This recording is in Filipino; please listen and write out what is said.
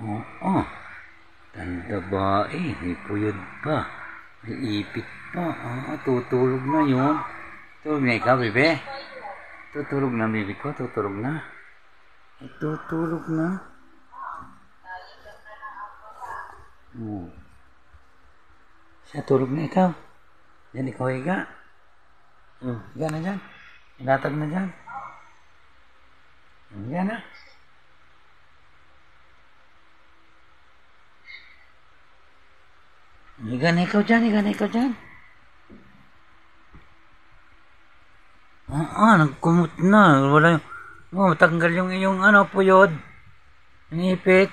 Oo. Tanda ba eh. May puyod pa. May ipit pa. Tutulog na yun. Tulog na ikaw, bebe? Tutulog na, bebe ko. Tutulog na. Tutulog na. Siya, tulog na ikaw. Yan, ikaw higa. Higa na dyan. Ilatag na dyan. Higa na. Higa na ikaw dyan, higa na ikaw dyan. Nagkumot na. Wala yung... matanggal yung iyong puyod. Ang ipit.